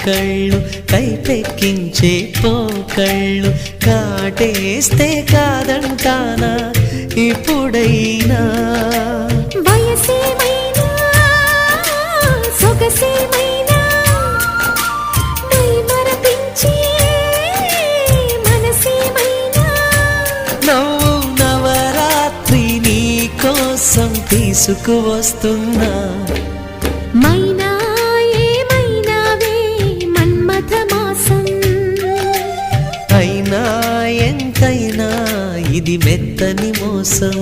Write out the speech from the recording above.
కళ్ళు కైపెక్కించే పోకళ్ళు కాటేస్తే కాదంటానా ఇప్పుడైనా వయసేమైనా సొగసేమైనా మరపించే మనసేమైనా నవ్వు నవరాత్రి నీ కోసం తీసుకువస్తున్నా మైనా ఏమైనావే మన్మథ మాసం అయినా ఎంతైనా ఇది మెత్తని మోసం